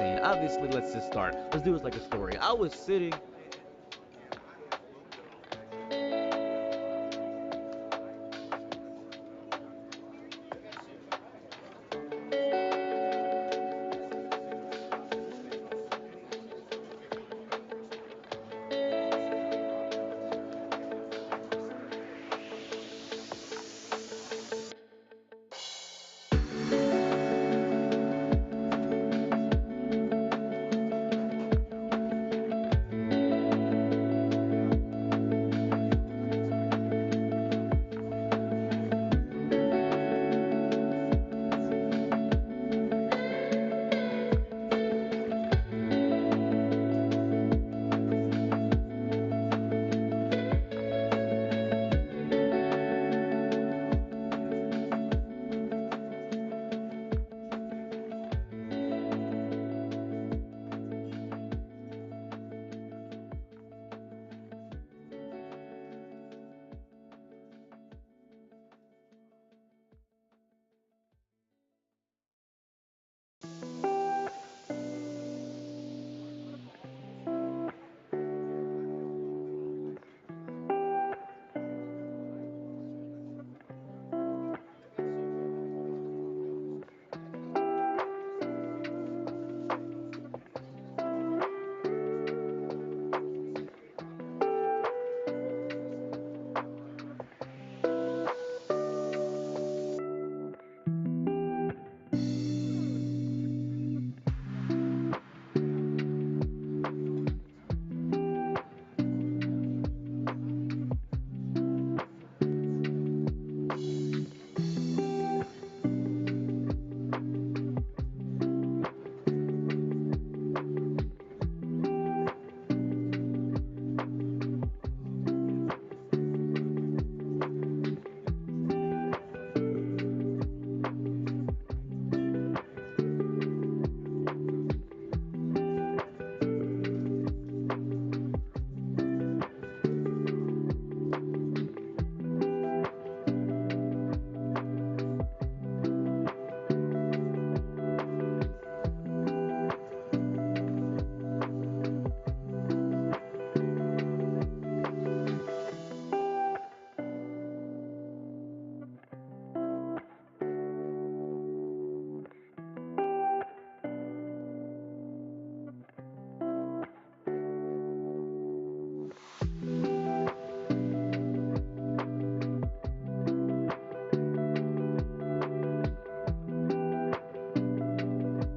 insane. Obviously, let's just start. Let's do this like a story. I was sitting.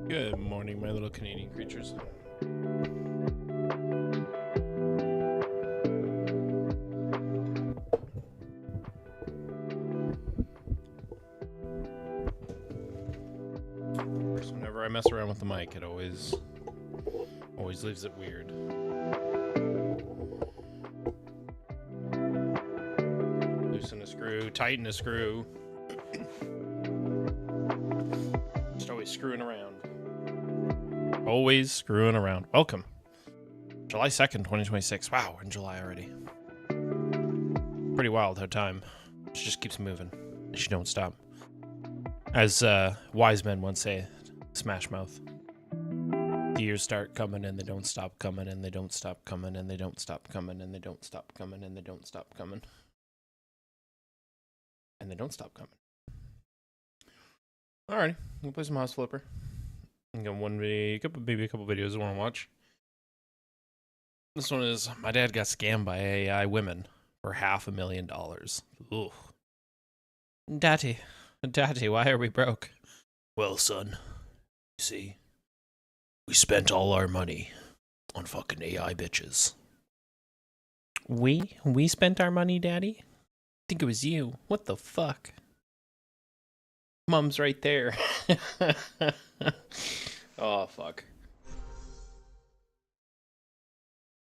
Good morning, my little Canadian creatures. Whenever I mess around with the mic, it always leaves it weird. Loosen a screw, tighten a screw. Just always screwing around. Always screwing around. Welcome. July 2nd, 2026. Wow, we're in July already. Pretty wild how time just keeps moving. You don't stop. As wise men once say, Smash Mouth. The years start coming and they don't stop coming and they don't stop coming and they don't stop coming and they don't stop coming and they don't stop coming. And they don't stop coming. Alrighty, we'll play some House Flipper. I got maybe a couple videos I want to watch. This one is my dad got scammed by AI women for $500,000. Ooh. Daddy, why are we broke? Well, son, you see, we spent all our money on fucking AI bitches. We spent our money, Daddy? I think it was you. What the fuck? Mom's right there. Oh, fuck.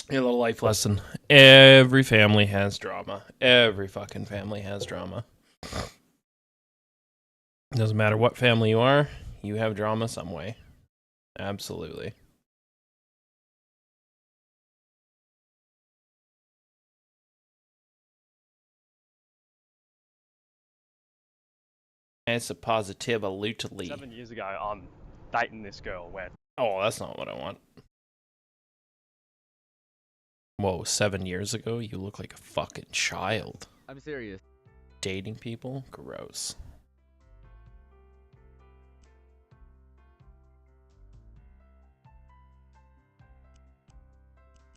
A little life lesson. Every family has drama. Every fucking family has drama. Doesn't matter what family you are, you have drama some way. Absolutely. It's a positive, 7 years ago, I'm dating this girl where Oh, that's not what I want. Whoa, 7 years ago? You look like a fucking child. I'm serious. Dating people? Gross.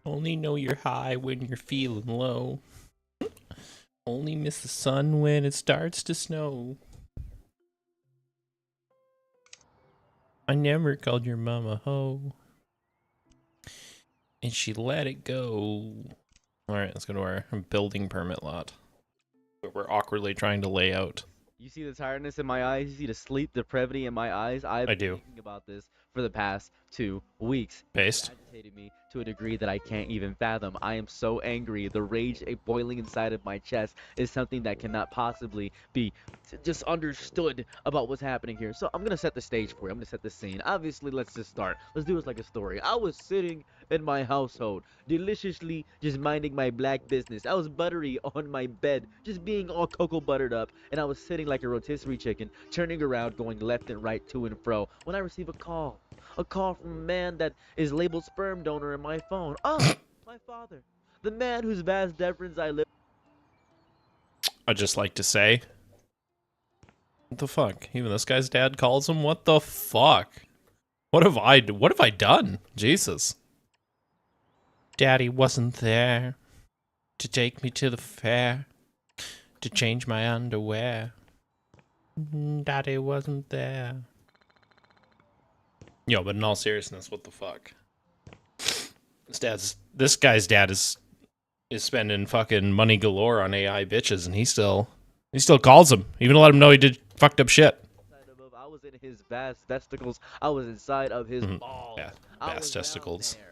Only know you're high when you're feeling low. Only miss the sun when it starts to snow. I never called your mama ho. And she let it go. Alright, let's go to our building permit lot. But we're awkwardly trying to lay out. You see the tiredness in my eyes? You see the sleep depravity in my eyes? I've I been do. thinking about this for the past 2 weeks. Paste. It agitated me to a degree that I can't even fathom. I am so angry. The rage boiling inside of my chest is something that cannot possibly be just understood about what's happening here. So I'm gonna set the stage for you. I'm gonna set the scene. Obviously, let's just start. Let's do this like a story. I was sitting in my household, deliciously just minding my black business. I was buttery on my bed, just being all cocoa buttered up, and I was sitting like a rotisserie chicken, turning around, going left and right, to and fro, when I receive a call. A call from a man that is labeled sperm donor in my phone. Oh, my father. The man whose vast deference I live. I'd just like to say, what the fuck? Even this guy's dad calls him? What the fuck? What have I done? Jesus. Daddy wasn't there to take me to the fair, to change my underwear. Daddy wasn't there. Yo, but in all seriousness, what the fuck? This guy's dad is spending fucking money galore on AI bitches, and he still calls him, even to let him know he did fucked up shit. I was in his vast testicles. I was inside of his Mhm. balls. Yeah, I vast was down testicles. there.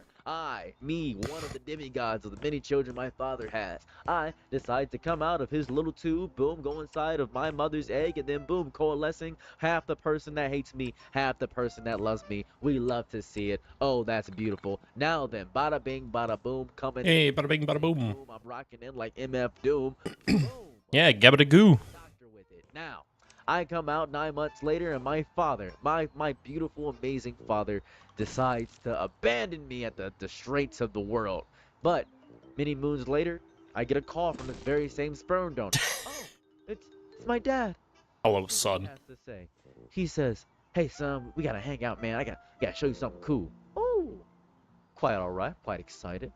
Me, one of the demigods of the many children my father has. I decide to come out of his little tube, boom, go inside of my mother's egg, and then boom, coalescing half the person that hates me, half the person that loves me. We love to see it. Oh, that's beautiful. Now then, bada bing, bada boom, coming Hey, in. bada bing, bada boom. Boom, I'm rocking in like MF Doom. Boom. Yeah, gabba goo. Doctor with it. Now, I come out 9 months later, and my father, my beautiful, amazing father, decides to abandon me at the straits of the world. But many moons later, I get a call from this very same sperm donor. Oh, it's my dad. Hello, Listen what he son. has to say. He says, "Hey, son, we gotta hang out, man. I gotta show you something cool." Oh, quite all right, quite excited.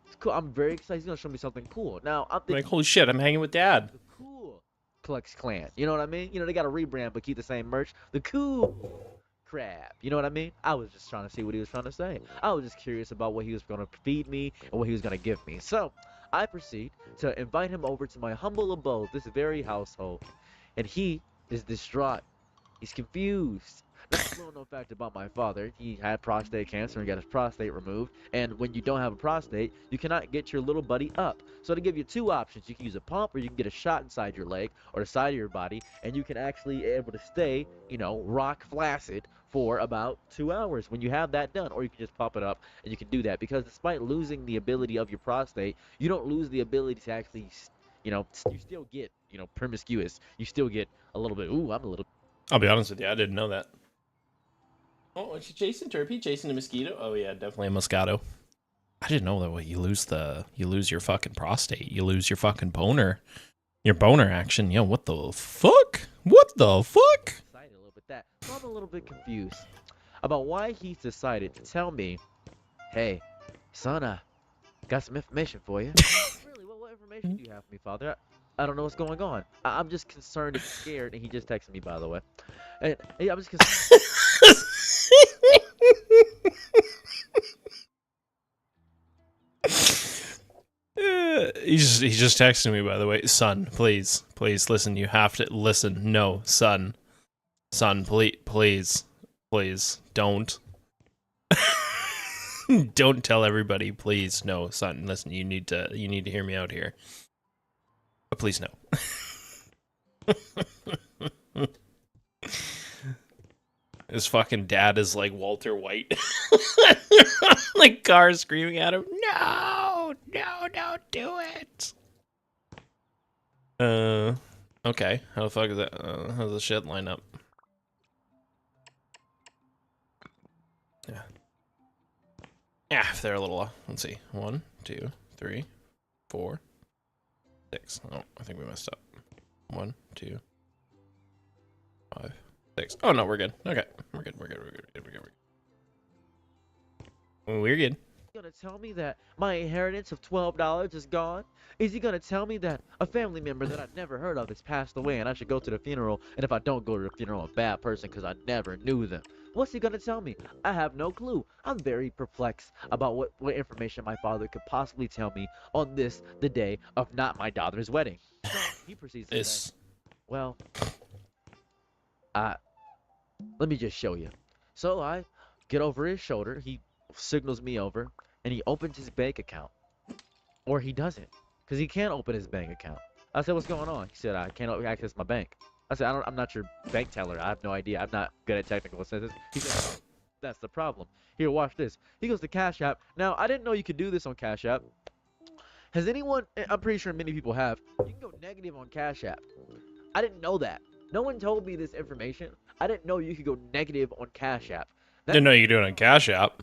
It's cool. I'm very excited. He's gonna show me something cool. Now I'm I'm like, thinking holy shit, I'm hanging with dad. the cool Klux Klan. You know what I mean? You know, they got a rebrand but keep the same merch. The cool crab. You know what I mean? I was just trying to see what he was trying to say. I was just curious about what he was going to feed me and what he was going to give me. So I proceed to invite him over to my humble abode, this very household. And he is distraught. He's confused. Now, a little known fact about my father, he had prostate cancer and got his prostate removed. And when you don't have a prostate, you cannot get your little buddy up. So to give you two options, you can use a pump or you can get a shot inside your leg or the side of your body, and you can actually able to stay, rock flaccid for about 2 hours when you have that done. Or you can just pump it up and you can do that because despite losing the ability of your prostate, you don't lose the ability to actually, you still get, promiscuous. You still get a little bit, ooh, I'm a little. I'll be honest with you, I didn't know that. Oh, is she chasing Turpy? Chasing a mosquito? Oh yeah, definitely a moscato. I didn't know that. What you lose your fucking prostate. You lose your fucking boner. Your boner action. Yo, what the fuck? What the fuck? Excited a little bit that. So I'm a little bit confused about why he's decided to tell me, hey, son, got some information for you. Really, what information do you have for me, Father? I don't know what's going on. I'm just concerned and scared, and he just texted me, by the way. And hey, I'm just concerned. He's just texting me, by the way. Son, please listen. You have to listen. No, son, please don't don't tell everybody. Please, no, son. Listen, you need to hear me out here. But please, no. His fucking dad is like Walter White. Like cars screaming at him, no, don't do it. Okay. How the fuck is that? How's the shit line up? Yeah. Yeah, if they're a little off. Let's see. 1, 2, 3, 4, 6. Oh, I think we messed up. 1, 2, 5, 6. Oh no, we're good. Okay, we're good. We're good. We're good. We're good. We're good. We're good. Gonna tell me that my inheritance of $12 is gone? Is he gonna tell me that a family member that I've never heard of has passed away and I should go to the funeral, and if I don't go to the funeral, I'm a bad person because I never knew them? What's he gonna tell me? I have no clue. I'm very perplexed about what information my father could possibly tell me on this, the day of not my daughter's wedding. So he proceeds to say, This. well, I let me just show you. So I get over his shoulder, he signals me over, and he opens his bank account. Or he doesn't, because he can't open his bank account. I said, what's going on? He said, I can't access my bank. I said, I'm not your bank teller. I have no idea. I'm not good at technical assistance. He said, oh, that's the problem. Here, watch this. He goes to Cash App. Now, I didn't know you could do this on Cash App. Has anyone, I'm pretty sure many people have, you can go negative on Cash App. I didn't know that. No one told me this information. I didn't know you could go negative on Cash App. Didn't know you could do it on Cash App,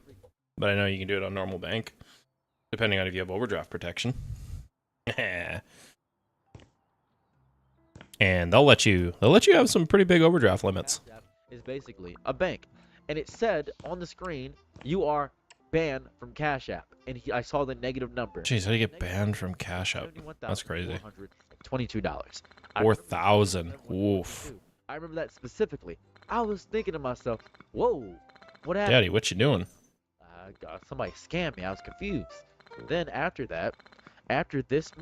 but I know you can do it on normal bank, depending on if you have overdraft protection. And they'll let you have some pretty big overdraft limits. Cash App is basically a bank, and it said on the screen, you are banned from Cash App, and I saw the negative number. Jeez, how do you get banned from Cash App? That's crazy. $22. 4,000. Oof. I remember that specifically. I was thinking to myself, whoa, what happened? Daddy, what you doing? Somebody scammed me. I was confused. Then after that, after this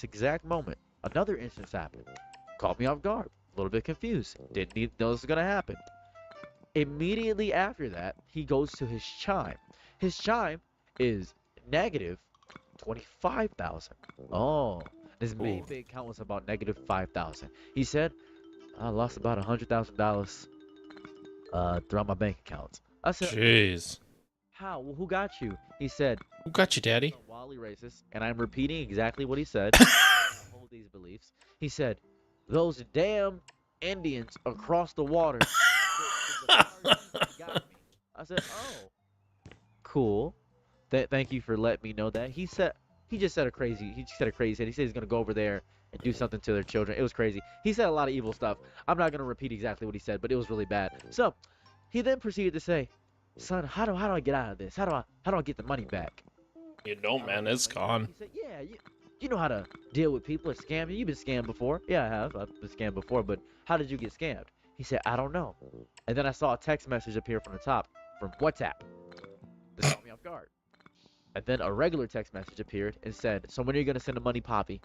exact moment, another instance happened. Caught me off guard. A little bit confused. Didn't know this was going to happen. Immediately after that, he goes to his chime. His chime is negative 25,000. Oh, his main bank account was about negative 5,000. He said, I lost about $100,000 throughout my bank accounts. I said, jeez. how? Well, who got you? He said, Who got you, Daddy? wildly racist, and I'm repeating exactly what he said. Hold these beliefs. He said, those damn Indians across the water. Got me. I said, oh, cool. Thank you for letting me know that. He just said a crazy. He said He said he's gonna go over there and do something to their children. It was crazy. He said a lot of evil stuff. I'm not gonna repeat exactly what he said, but it was really bad. So he then proceeded to say, son, how do I get out of this? How do I get the money back? You don't, man. It's gone. He said, yeah, you know how to deal with people that scam you. You've been scammed before. Yeah, I have. I've been scammed before, but how did you get scammed? He said, I don't know. And then I saw a text message appear from the top from WhatsApp. This caught me off guard. And then a regular text message appeared and said, so when are you going to send the money, Poppy?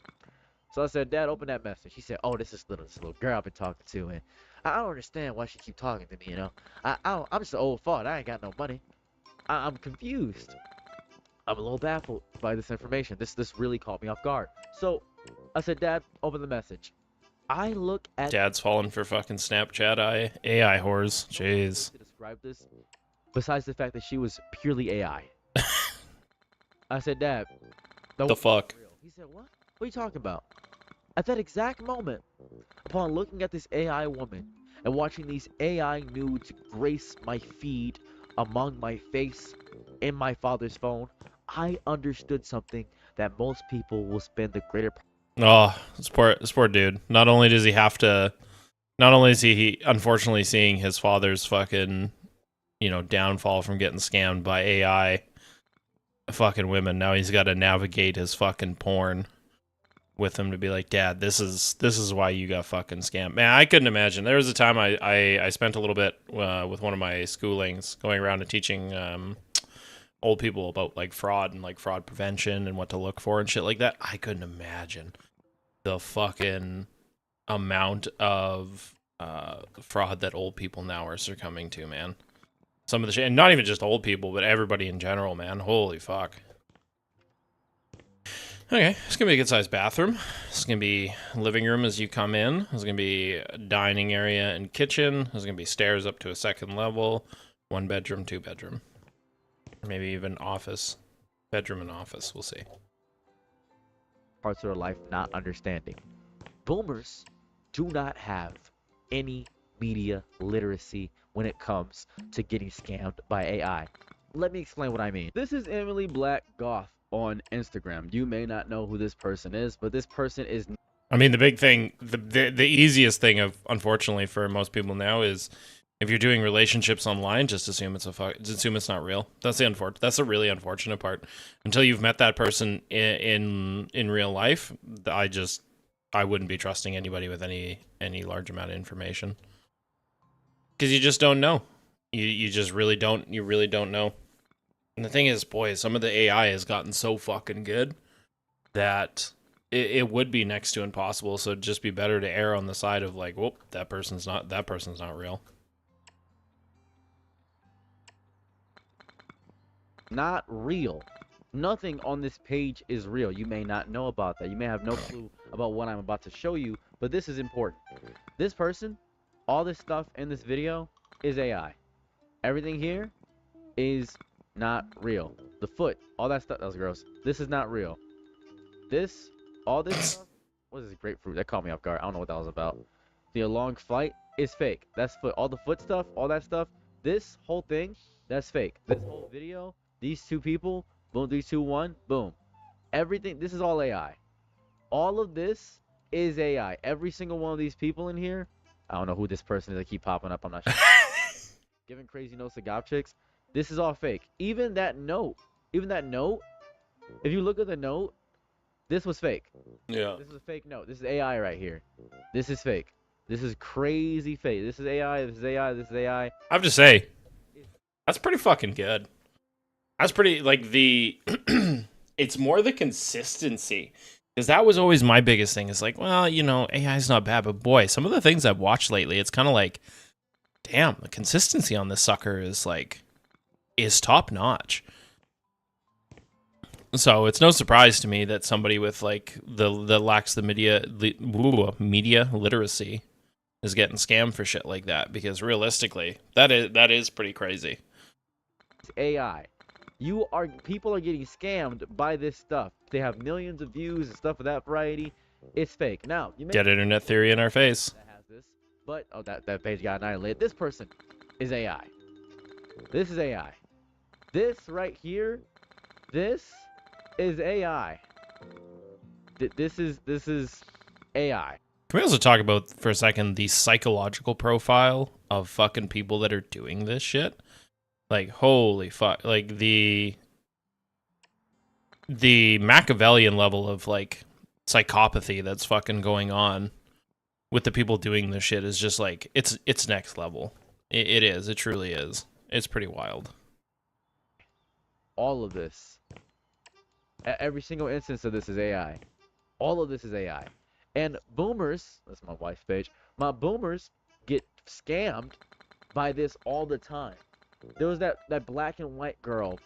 So I said, Dad, open that message. He said, oh, this little girl I've been talking to, and I don't understand why she keep talking to me, you know. I'm just an old fart. I ain't got no money. I'm confused. I'm a little baffled by this information. This really caught me off guard. So I said, Dad, open the message. I look at Dad's falling for fucking Snapchat AI whores. Jeez. to describe this, besides the fact that she was purely AI. I said, Dad, The fuck? real. He said, what? What are you talking about? At that exact moment, upon looking at this AI woman and watching these AI nudes grace my feed among my face in my father's phone, I understood something that most people will spend the greater part. Oh, this poor dude. Not only is he unfortunately seeing his father's fucking, downfall from getting scammed by AI fucking women, now he's got to navigate his fucking porn with him to be like, Dad, this is why you got fucking scammed. Man, I couldn't imagine. There was a time I spent a little bit with one of my schoolings going around and teaching old people about like fraud and like fraud prevention and what to look for and shit like that. I couldn't imagine the fucking amount of fraud that old people now are succumbing to, man. Some of the shit, and not even just old people, but everybody in general, man. Holy fuck. Okay, it's gonna be a good sized bathroom. It's gonna be living room as you come in. There's gonna be a dining area and kitchen. There's gonna be stairs up to a second level. 1 bedroom, 2 bedroom. Maybe even office. Bedroom and office, we'll see. Parts of their life not understanding. Boomers do not have any media literacy when it comes to getting scammed by AI. Let me explain what I mean. This is Emily Black Goth on Instagram. You may not know who this person is, but this person is. I mean, the big thing, the easiest thing of, unfortunately for most people now, is if you're doing relationships online, just assume just assume it's not real. That's the really unfortunate part. Until you've met that person in real life, I wouldn't be trusting anybody with any large amount of information, because you just don't know. You just really don't. You really don't know. And the thing is, boy, some of the AI has gotten so fucking good that it would be next to impossible. So it'd just be better to err on the side of like, whoop, that person's not real. Not real. Nothing on this page is real. You may not know about that. You may have no clue about what I'm about to show you, but this is important. This person, all this stuff in this video is AI. Everything here is not real. The foot, all that stuff, that was gross. This is not real. All this stuff, what is this grapefruit? That caught me off guard. I don't know what that was about. The long flight is fake. That's foot. All the foot stuff, all that stuff, this whole thing, that's fake. This whole video, these two people, boom, 3, 2, 1, boom. Everything, this is all AI. All of this is AI. Every single one of these people in here, I don't know who this person is that keep popping up. I'm not sure. Giving crazy notes to goth chicks. This is all fake. Even that note, if you look at the note, this was fake. Yeah. This is a fake note. This is AI right here. This is fake. This is crazy fake. This is AI. This is AI. This is AI. I have to say, that's pretty fucking good. That's pretty, like, the it's more the consistency, because that was always my biggest thing. Is like, well, you know, AI is not bad, but boy, some of the things I've watched lately, it's kind of like, damn, the consistency on this sucker is top notch. So it's no surprise to me that somebody with like that lacks the media literacy is getting scammed for shit like that, because realistically, that is pretty crazy. It's AI. People are getting scammed by this stuff. They have millions of views and stuff of that variety. It's fake. Now, you may Get internet theory in our face. that has this, but that page got annihilated. This person is AI. This is AI. This right here, this is AI. This is AI. Can we also talk about for a second the psychological profile of fucking people that are doing this shit? Like, holy fuck. Like, the Machiavellian level of, like, psychopathy that's fucking going on with the people doing this shit is just, like, it's next level. It is. It truly is. It's pretty wild. All of this, every single instance of this is AI. All of this is AI. And boomers, that's my wife's page, my boomers get scammed by this all the time. There was that black and white girl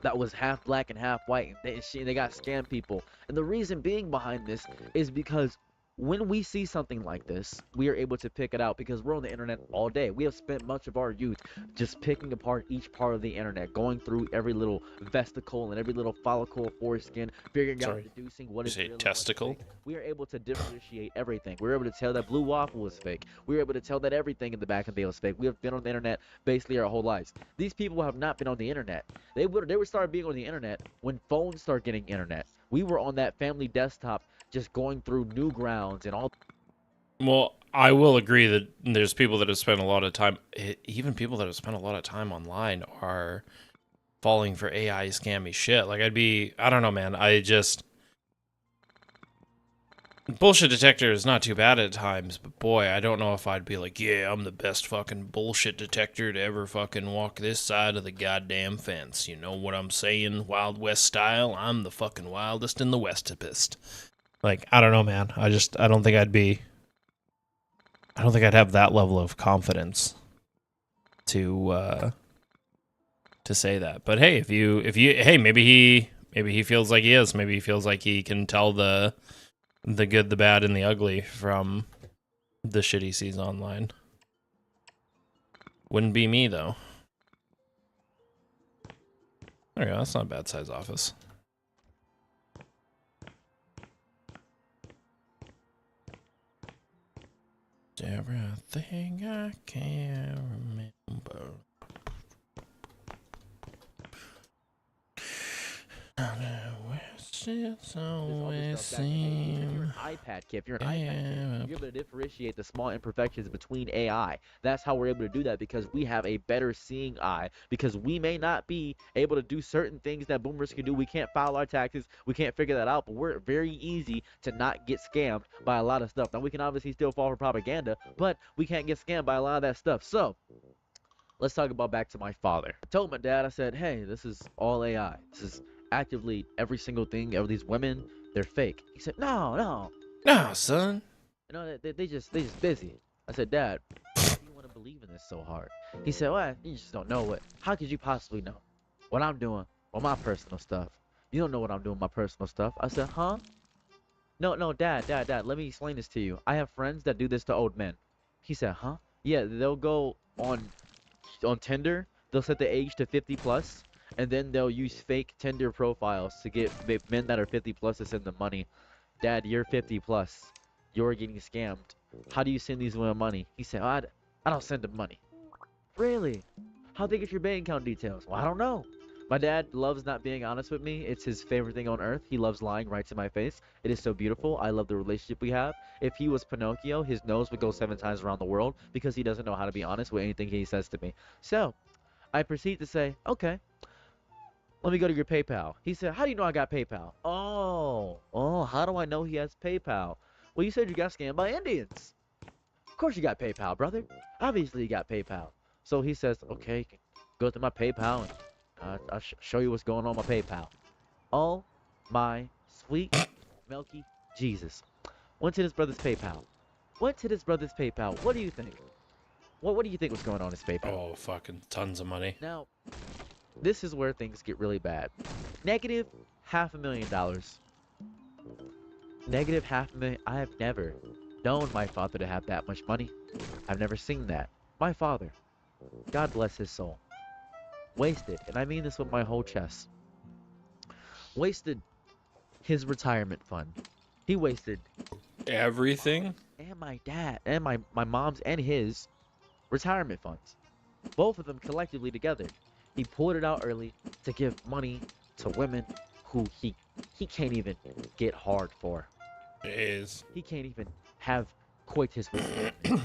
that was half black and half white, and they got scam people. And the reason being behind this is because when we see something like this, we are able to pick it out because we're on the internet all day. We have spent much of our youth just picking apart each part of the internet, going through every little vesicle and every little follicle, foreskin, figuring out, deducing what is real and what is testicle. fake. We are able to differentiate everything. We're able to tell that blue waffle was fake. We were able to tell that everything in the back of the was fake. We have been on the internet basically our whole lives. These people have not been on the internet. They would start being on the internet when phones start getting internet. We were on that family desktop just going through Newgrounds and all. Well, I will agree that there's people that have spent a lot of time, even people that have spent a lot of time online are falling for AI scammy shit. Like, I don't know, man. Bullshit detector is not too bad at times, but boy, I don't know if I'd be like, yeah, I'm the best fucking bullshit detector to ever fucking walk this side of the goddamn fence. You know what I'm saying? Wild West style. I'm the fucking wildest in the westipest. Like, I don't know, man. I don't think I'd have that level of confidence to say that. But hey, hey, maybe he feels like he is. Maybe he feels like he can tell the good, the bad, and the ugly from the shit he sees online. Wouldn't be me, though. There we go. That's not a bad size office. Everything I can remember. It's always If you're an seem. iPad kid, if you're an iPad kid, you're able to differentiate the small imperfections between AI. That's how we're able to do that, because we have a better seeing eye. Because we may not be able to do certain things that boomers can do. We can't file our taxes. We can't figure that out. But we're very easy to not get scammed by a lot of stuff. Now, we can obviously still fall for propaganda, but we can't get scammed by a lot of that stuff. So let's talk about back to my father. I told my dad, I said, hey, this is all AI. This is actively every single thing. Of these women, they're fake. He said, no, no, Nah, son. you know, they just busy. I said, Dad, why do you want to believe in this so hard? He said, well, you just don't know it. How could you possibly know what I'm doing or my personal stuff? You don't know what I'm doing with my personal stuff. I said, huh? No, no, Dad, let me explain this to you. I have friends that do this to old men. He said, huh? Yeah, they'll go on Tinder. They'll set the age to 50 plus, and then they'll use fake Tinder profiles to get men that are 50 plus to send them money. Dad, you're 50 plus. You're getting scammed. How do you send these women money? He said, I don't send them money. Really? How'd they get your bank account details? Well, I don't know. My dad loves not being honest with me. It's his favorite thing on earth. He loves lying right to my face. It is so beautiful. I love the relationship we have. If he was Pinocchio, his nose would go 7 times around the world because he doesn't know how to be honest with anything he says to me. So, I proceed to say, okay, let me go to your PayPal. He said, how do you know I got PayPal? Oh, how do I know he has PayPal? Well, you said you got scammed by Indians. Of course you got PayPal, brother. Obviously you got PayPal. So he says, okay, go to my PayPal and I'll show you what's going on my PayPal. Oh my sweet milky Jesus. Went to this brother's PayPal. What do you think? What do you think was going on his PayPal? Oh, fucking tons of money. Now, this is where things get really bad. Negative $500,000. Negative $500,000. I have never known my father to have that much money. I've never seen that. My father, God bless his soul, wasted, and I mean this with my whole chest, wasted his retirement fund. He wasted Everything? and my dad and my mom's and his retirement funds. Both of them collectively together. He pulled it out early to give money to women who he can't even get hard for. Jeez. He can't even have coitus with women.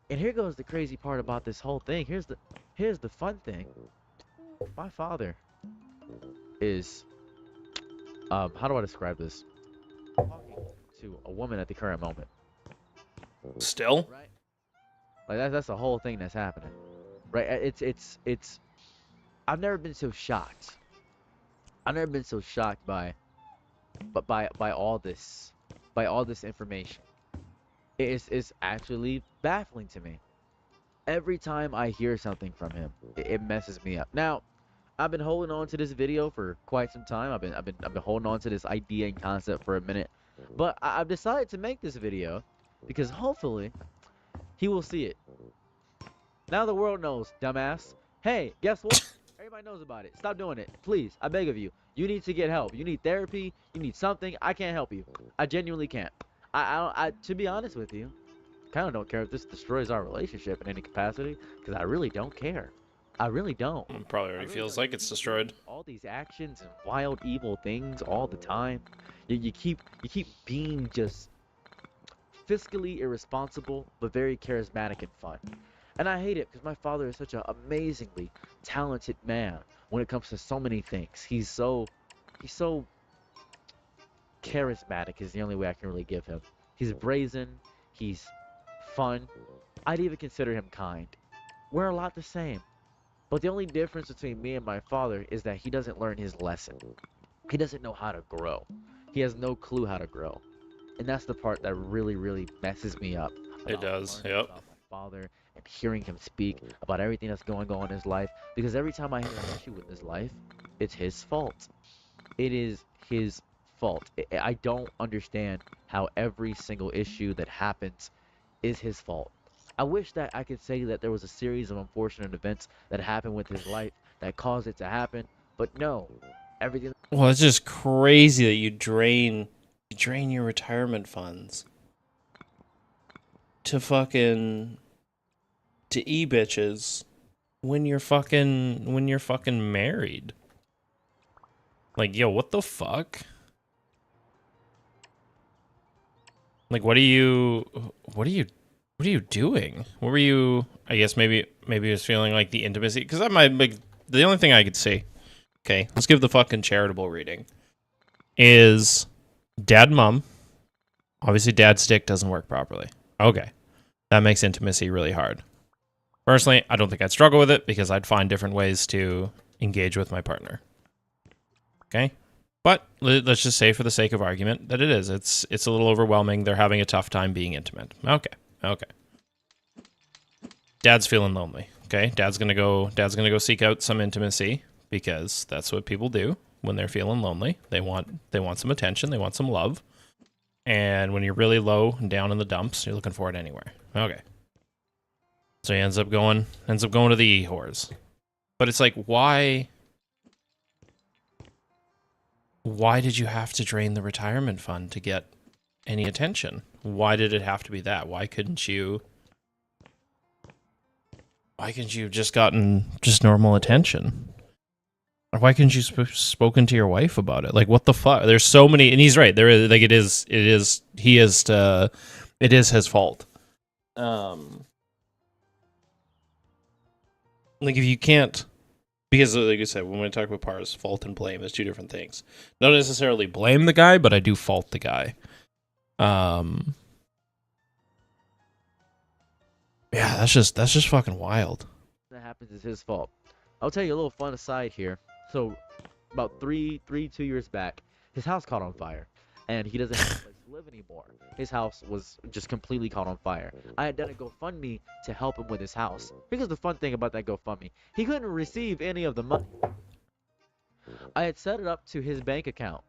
And here goes the crazy part about this whole thing. Here's the fun thing. My father is how do I describe this? Talking to a woman at the current moment. Still? Right? Like that's the whole thing that's happening. Right? It's I've never been so shocked. I've never been so shocked by all this information. It's actually baffling to me. Every time I hear something from him, it messes me up. Now, I've been holding on to this video for quite some time. I've been holding on to this idea and concept for a minute. But I've decided to make this video because hopefully he will see it. Now the world knows, dumbass. Hey, guess what? Everybody knows about it. Stop doing it. Please, I beg of you. You need to get help. You need therapy. You need something. I can't help you. I genuinely can't. To be honest with you, kind of don't care if this destroys our relationship in any capacity, because I really don't care. I really don't. It probably already feels like it's destroyed. All these actions and wild, evil things all the time. You keep being just fiscally irresponsible, but very charismatic and fun. And I hate it because my father is such an amazingly talented man when it comes to so many things. He's so charismatic is the only way I can really give him. He's brazen, he's fun. I'd even consider him kind. We're a lot the same. But the only difference between me and my father is that he doesn't learn his lesson. He doesn't know how to grow. He has no clue how to grow. And that's the part that really, really messes me up. It does, Learning yep. about my father and hearing him speak about everything that's going on in his life. Because every time I hear an issue with his life, it's his fault. It is his fault. I don't understand how every single issue that happens is his fault. I wish that I could say that there was a series of unfortunate events that happened with his life that caused it to happen, but no. Everything. Well, it's just crazy that you drain your retirement funds to fucking to e-bitches when you're fucking married. Like, yo, what the fuck? Like, what are you doing? What were you? I guess maybe it was feeling like the intimacy, because that might like the only thing I could see. Okay, let's give the fucking charitable reading. Is dad and mom. Obviously, dad's stick doesn't work properly. Okay, that makes intimacy really hard. Personally, I don't think I'd struggle with it because I'd find different ways to engage with my partner. Okay, but let's just say, for the sake of argument, that it is. It's a little overwhelming. They're having a tough time being intimate. Okay. Dad's feeling lonely. Okay, dad's gonna go seek out some intimacy, because that's what people do when they're feeling lonely. They want some attention. They want some love. And when you're really low and down in the dumps, you're looking for it anywhere. Okay. So he ends up going to the e-whores. But it's like, why did you have to drain the retirement fund to get any attention? Why did it have to be that? Why couldn't you have just gotten just normal attention? Or why couldn't you spoken to your wife about it? Like, what the fuck? There's so many, and he's right. There is, like, it is his fault. Like, if you can't, because like I said, when we talk about PARs, fault and blame is two different things. Not necessarily blame the guy, but I do fault the guy. Yeah, that's just fucking wild. That happens is his fault. I'll tell you a little fun aside here. So, about 2 years back, his house caught on fire, and he doesn't have a place to live anymore. His house was just completely caught on fire. I had done a GoFundMe to help him with his house. Because the fun thing about that GoFundMe, he couldn't receive any of the money. I had set it up to his bank account.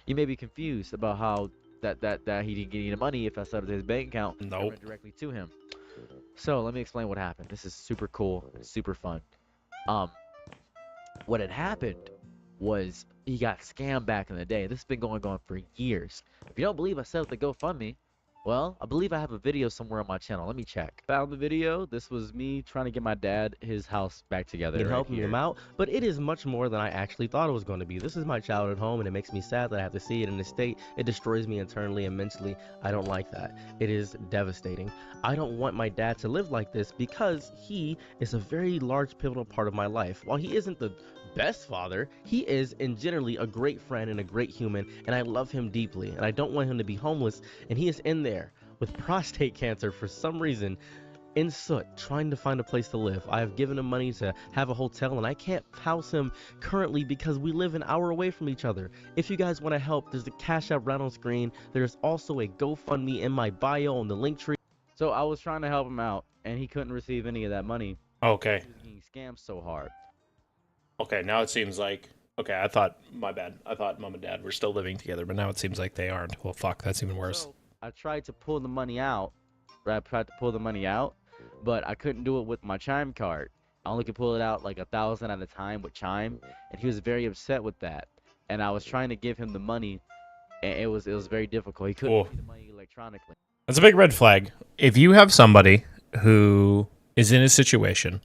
You may be confused about how that he didn't get any money if I set it to his bank account and Nope. went directly to him. So let me explain what happened. This is super cool, super fun. What had happened was he got scammed back in the day. This has been going on for years. If you don't believe I set up the GoFundMe, well, I believe I have a video somewhere on my channel. Let me check. Found the video. This was me trying to get my dad his house back together. And right helping here. him out, but it is much more than I actually thought it was going to be. This is my childhood home, and it makes me sad that I have to see it in this state. It destroys me internally and mentally. I don't like that. It is devastating. I don't want my dad to live like this, because he is a very large, pivotal part of my life. While he isn't the best father, he is in generally a great friend and a great human, and I love him deeply, and I don't want him to be homeless, and he is in there with prostate cancer for some reason, in soot, trying to find a place to live. I have given him money to have a hotel, and I can't house him currently because we live an hour away from each other. If you guys want to help, there's the Cash App right on screen. There's also a GoFundMe in my bio on the link tree. So I was trying to help him out, and he couldn't receive any of that money. Okay. He was getting scammed so hard. Okay, now it seems like... Okay, my bad. I thought mom and dad were still living together, but now it seems like they aren't. Well, fuck, that's even worse. So I tried to pull the money out. But I couldn't do it with my Chime card. I only could pull it out like 1,000 at a time with Chime, and he was very upset with that. And I was trying to give him the money, and it was very difficult. He couldn't see the money electronically. That's a big red flag. If you have somebody who is in a situation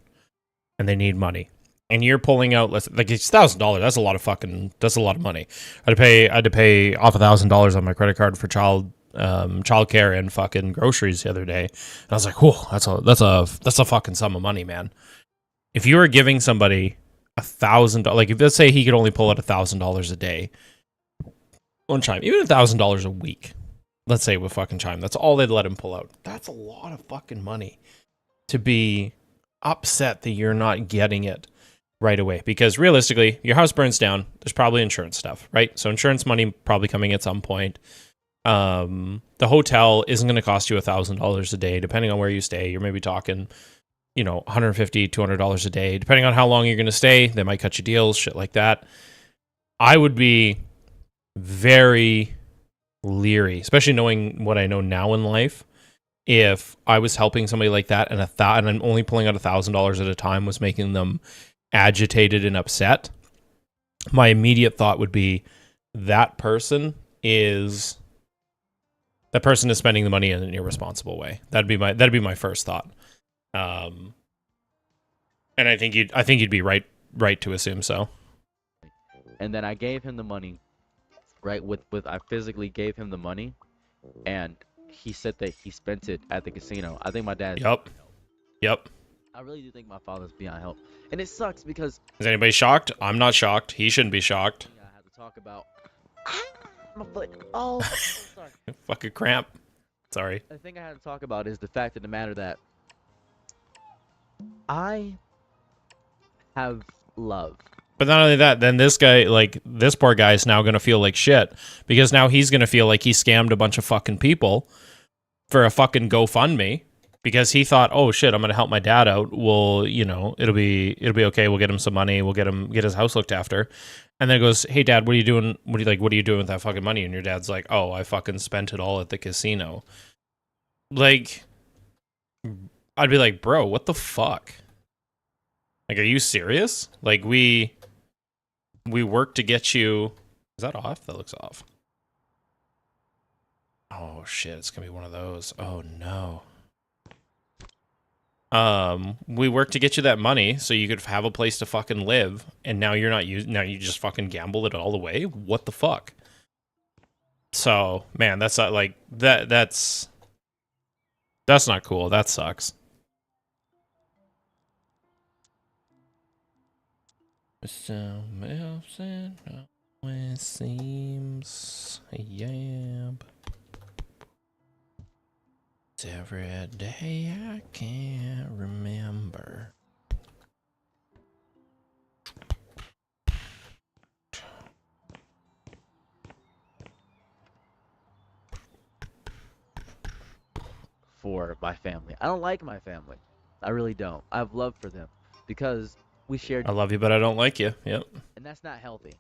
and they need money, and you're pulling out, like, it's $1,000, that's a lot of money. I had to pay off $1,000 on my credit card for childcare and fucking groceries the other day. And I was like, whoa, that's a fucking sum of money, man. If you were giving somebody $1,000, like, if let's say he could only pull out $1,000 a day on Chime, even $1,000 a week, let's say with fucking Chime, that's all they'd let him pull out. That's a lot of fucking money to be upset that you're not getting it right away, because realistically, your house burns down, there's probably insurance stuff, right? So insurance money probably coming at some point. The hotel isn't going to cost you $1,000 a day, depending on where you stay. You're maybe talking, $150, $200 a day, depending on how long you're going to stay. They might cut you deals, shit like that. I would be very leery, especially knowing what I know now in life. If I was helping somebody like that, and I'm only pulling out $1,000 at a time was making them agitated and upset, my immediate thought would be that person is That person is spending the money in an irresponsible way. That'd be my first thought. And I think you'd be right to assume so. And then I gave him the money, right? I physically gave him the money, and he said that he spent it at the casino. I think my dad. Yep. I really do think my father's beyond help, and it sucks because. Is anybody shocked? I'm not shocked. He shouldn't be shocked. I have to talk about. My foot. Oh, sorry. Fucking cramp. Sorry. The thing I had to talk about is the fact of the matter that I have love. But not only that, then this guy, like, this poor guy is now going to feel like shit because now he's going to feel like he scammed a bunch of fucking people for a fucking GoFundMe because he thought, oh shit, I'm going to help my dad out. Well, you know, it'll be okay. We'll get him some money. We'll get his house looked after. And then it goes, hey dad, what are you doing? What are you doing with that fucking money? And your dad's like, oh, I fucking spent it all at the casino. Like, I'd be like, bro, what the fuck? Like, are you serious? Like, we work to get you. Is that off? That looks off. Oh shit, it's gonna be one of those. Oh no. We work to get you that money so you could have a place to fucking live, and now you're not using. Now you just fucking gamble it all away. What the fuck? So, man, that's not like that. That's not cool. That sucks. Something else it always seems, yeah. It's every day I can't remember. For my family, I don't like my family. I really don't. I have love for them because we shared. I love you, but I don't like you. Yep. And that's not healthy.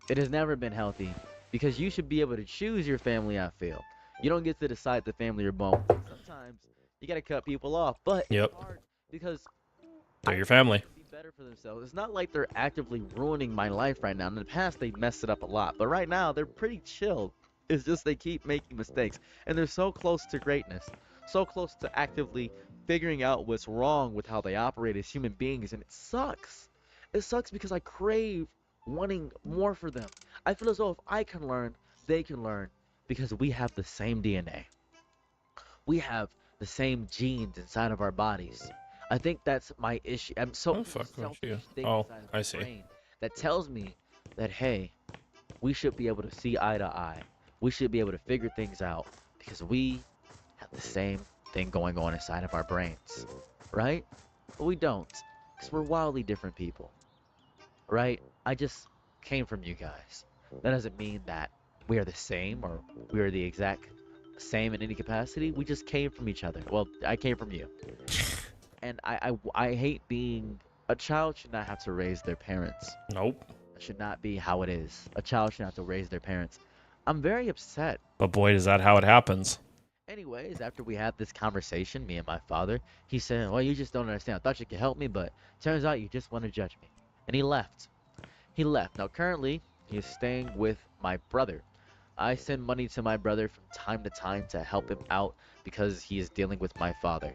It has never been healthy because you should be able to choose your family, I feel. You don't get to decide the family you're born with. Sometimes you got to cut people off, but Yep. it's hard because They're your family. be better for themselves. It's not like they're actively ruining my life right now. In the past, they messed it up a lot, but right now they're pretty chill. It's just they keep making mistakes, and they're so close to greatness, so close to actively figuring out what's wrong with how they operate as human beings, and it sucks. It sucks because I crave wanting more for them. I feel as though if I can learn, they can learn because we have the same DNA. We have the same genes inside of our bodies. I think that's my issue. I'm so Oh, fuck, selfish you. thing Oh, inside of I my see. brain that tells me that hey, we should be able to see eye to eye. We should be able to figure things out because we have the same thing going on inside of our brains, right? But we don't, because we're wildly different people, right? I just came from you guys. That doesn't mean that we are the same or we are the exact same in any capacity. We just came from each other. Well, I came from you. And I hate being a child should not have to raise their parents. Nope. That should not be how it is. A child should have to raise their parents. I'm very upset. But boy, is that how it happens. Anyways, after we had this conversation, me and my father, he said, well, you just don't understand. I thought you could help me, but turns out you just want to judge me. And he left. He left. Now, currently, he is staying with my brother. I send money to my brother from time to time to help him out because he is dealing with my father.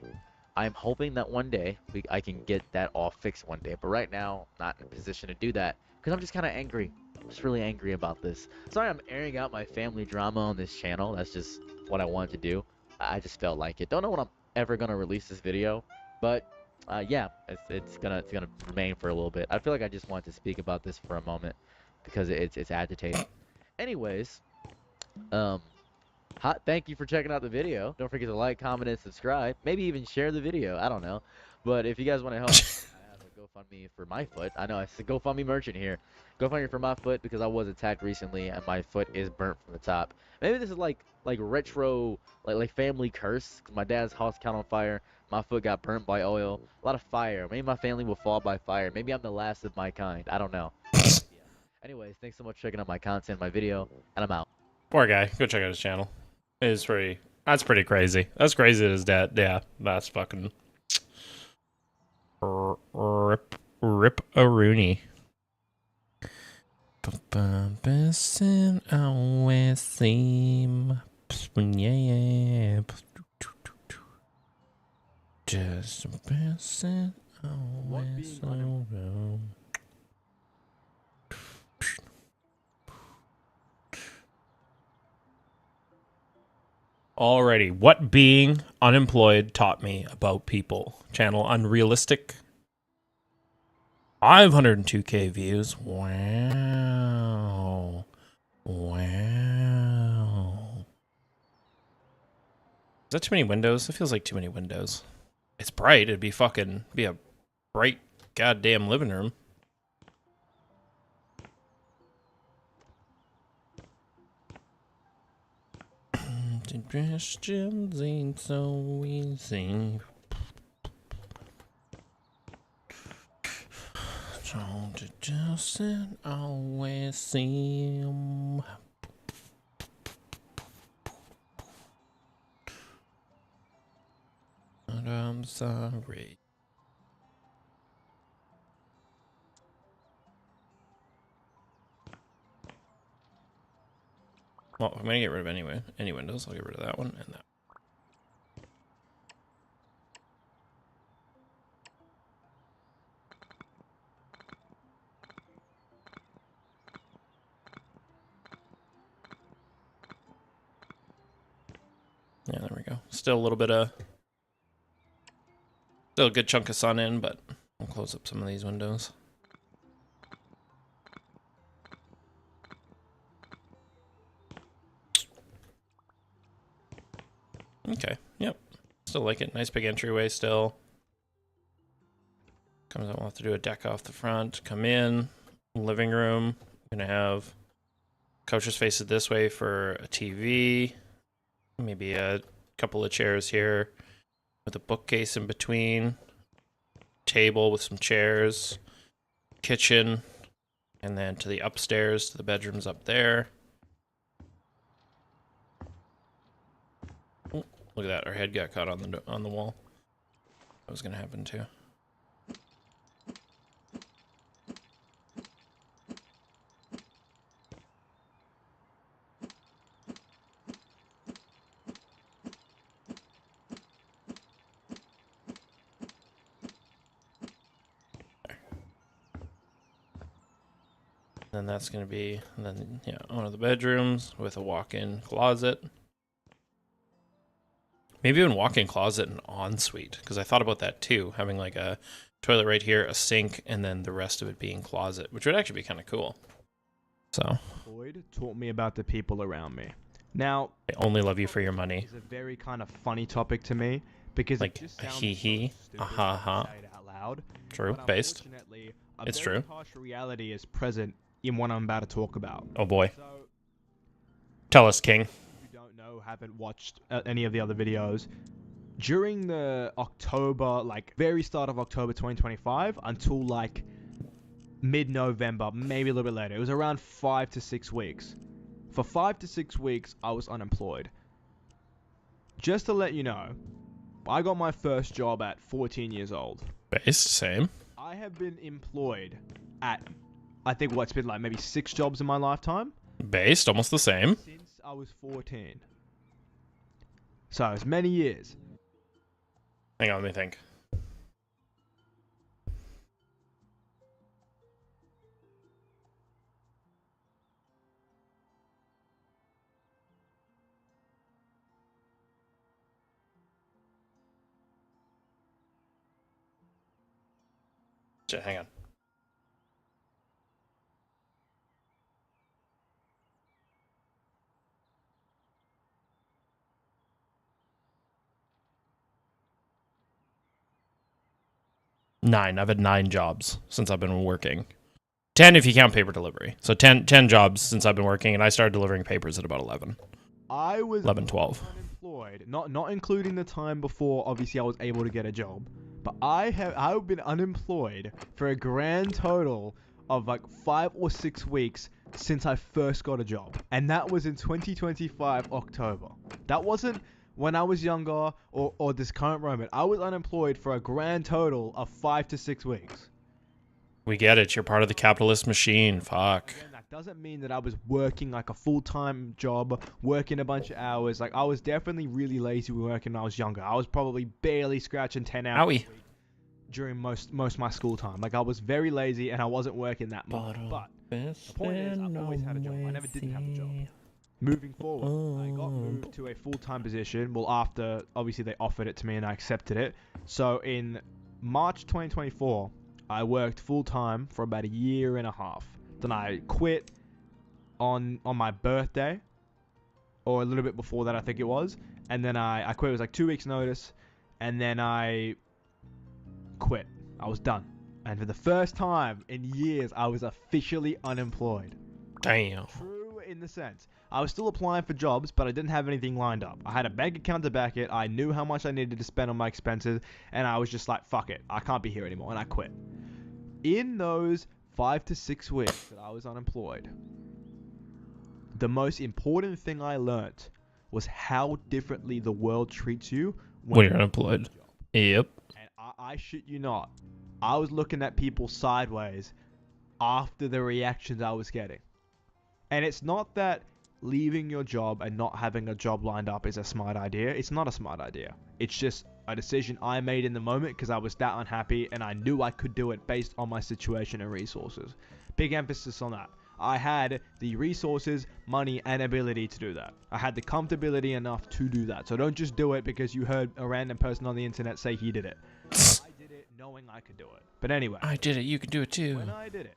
I'm hoping that one day I can get that all fixed one day. But right now, not in a position to do that because I'm just kind of angry. I'm just really angry about this. Sorry I'm airing out my family drama on this channel. That's just what I wanted to do. I just felt like it. Don't know when I'm ever going to release this video. But yeah, it's gonna remain for a little bit. I feel like I just wanted to speak about this for a moment because it's agitating. Anyways, thank you for checking out the video. Don't forget to like, comment, and subscribe. Maybe even share the video. I don't know. But if you guys want to help, I have a GoFundMe for my foot. I know it's a GoFundMe merchant here. GoFundMe for my foot because I was attacked recently and my foot is burnt from the top. Maybe this is like retro, like family curse. 'Cause my dad's house caught on fire. My foot got burnt by oil. A lot of fire. Maybe my family will fall by fire. Maybe I'm the last of my kind. I don't know. Yeah. Anyways, thanks so much for checking out my content, my video, and I'm out. Poor guy. Go check out his channel. It's pretty. That's pretty crazy. That's crazy that his dad. Yeah, that's fucking. Rip a Rooney. Always seem Yeah. Just passing away so well. Alrighty, what being unemployed taught me about people. Channel Unrealistic. 502k views. Wow. Wow. Is that too many windows? It feels like too many windows. It's bright. It'd be a bright goddamn living room. Suggestions ain't so easy. Don't just always seem. But I'm sorry. Well, I'm gonna get rid of any windows. I'll get rid of that one and that. Yeah, there we go. Still a good chunk of sun in, but I'll close up some of these windows. Okay, yep. Still like it. Nice big entryway still. Comes out, we'll have to do a deck off the front. Come in. Living room. Gonna have couches facing this way for a TV. Maybe a couple of chairs here with a bookcase in between. Table with some chairs. Kitchen. And then to the upstairs, to the bedrooms up there. Oh, look at that. Our head got caught on the wall. That was gonna happen too. Then that's going to be, one of the bedrooms with a walk-in closet. Maybe even walk-in closet and ensuite, because I thought about that too, having like a toilet right here, a sink, and then the rest of it being closet, which would actually be kind of cool. So, Boyd taught me about the people around me. Now, they only love you for your money. It's a very kind of funny topic to me because Like it just a sounds hee-hee, so stupid a ha-ha. to say it out loud. True, But based. unfortunately, It's a very true. harsh reality is present in what I'm about to talk about. Oh boy. So, Tell us, King. if you don't know, haven't watched any of the other videos, during the October, like very start of October 2025 until like mid-November, maybe a little bit later, it was around 5 to 6 weeks. For 5 to 6 weeks, I was unemployed. Just to let you know, I got my first job at 14 years old. Based, same. I have been employed at, I think what's been like maybe 6 jobs in my lifetime. Based, almost the same. Since I was 14. So, it's many years. Hang on, let me think. Hang on. Nine. I've had 9 jobs since I've been working. 10 if you count paper delivery. So 10 jobs since I've been working, and I started delivering papers at about 11. I was 11, 12. unemployed, not including the time before obviously I was able to get a job. But I've been unemployed for a grand total of like 5 or 6 weeks since I first got a job. And that was in 2025 October. That wasn't when I was younger or this current moment. I was unemployed for a grand total of 5 to 6 weeks. We get it. You're part of the capitalist machine. Fuck. Again, that doesn't mean that I was working like a full-time job, working a bunch of hours. Like, I was definitely really lazy working when I was younger. I was probably barely scratching 10 hours a Owie. week during most of my school time. Like, I was very lazy and I wasn't working that much. But the point is, I've always had a job. I never didn't have a job. Moving forward, I got moved to a full-time position. Well, after obviously they offered it to me and I accepted it. So in March 2024, I worked full-time for about a year and a half. Then I quit on my birthday, or a little bit before that, I think it was. And then I quit. It was like 2 weeks notice, and then I quit. I was done. And for the first time in years, I was officially unemployed. Damn. True in the sense. I was still applying for jobs, but I didn't have anything lined up. I had a bank account to back it. I knew how much I needed to spend on my expenses, and I was just like, fuck it. I can't be here anymore, and I quit. In those 5 to 6 weeks that I was unemployed, the most important thing I learnt was how differently the world treats you When you're you unemployed. have a job. Yep. And I shit you not, I was looking at people sideways after the reactions I was getting. And it's not that leaving your job and not having a job lined up is a smart idea. It's not a smart idea. It's just a decision I made in the moment because I was that unhappy and I knew I could do it based on my situation and resources. Big emphasis on that. I had the resources, money, and ability to do that. I had the comfortability enough to do that. So don't just do it because you heard a random person on the internet say he did it. I did it knowing I could do it. But anyway. I did it. You can do it too. When I did it,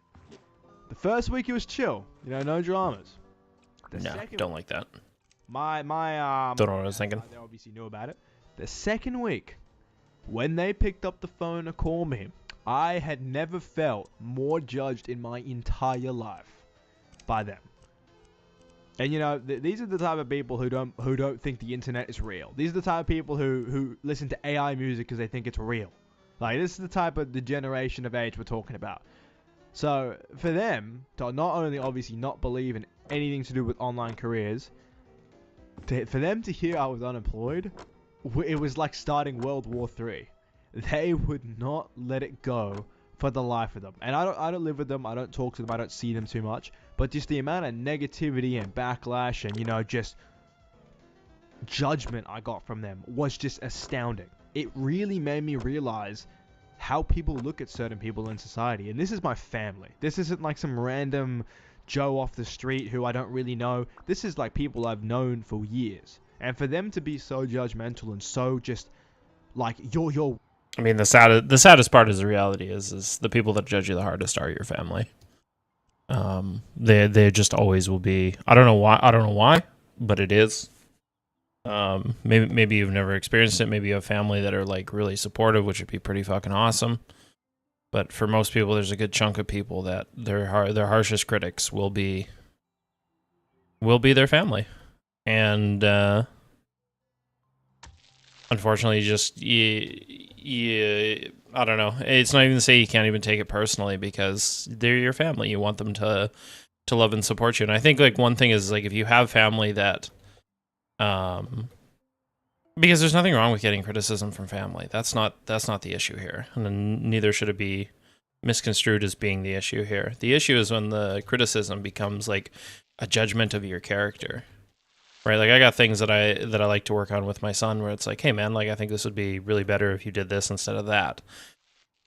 the first week it was chill. You know, no dramas. The No, second don't week, like that. my Don't know what I was thinking. they obviously knew about it. The second week, when they picked up the phone to call me, I had never felt more judged in my entire life by them. And you know, these are the type of people who don't think the internet is real. These are the type of people who listen to AI music because they think it's real. Like, this is the type of the generation of age we're talking about. So for them to not only obviously not believe in anything to do with online careers, for them to hear I was unemployed, it was like starting World War III. They would not let it go for the life of them. And I don't live with them. I don't talk to them. I don't see them too much. But just the amount of negativity and backlash and, you know, just judgment I got from them was just astounding. It really made me realize how people look at certain people in society. And this is my family. This isn't like some random Joe off the street who I don't really know. This is like people I've known for years. And for them to be so judgmental and so just like, you're I mean, the saddest part is the reality is the people that judge you the hardest are your family. They just always will be. I don't know why, but it is. Maybe you've never experienced it. Maybe you have family that are like really supportive, which would be pretty fucking awesome. But for most people, there's a good chunk of people that their harshest critics will be their family, and unfortunately, I don't know. It's not even to say you can't even take it personally because they're your family. You want them to love and support you. And I think like one thing is like if you have family that, because there's nothing wrong with getting criticism from family. That's not the issue here, and neither should it be misconstrued as being the issue here. The issue is when the criticism becomes like a judgment of your character. Right, like I got things that I like to work on with my son where it's like, hey man, like I think this would be really better if you did this instead of that.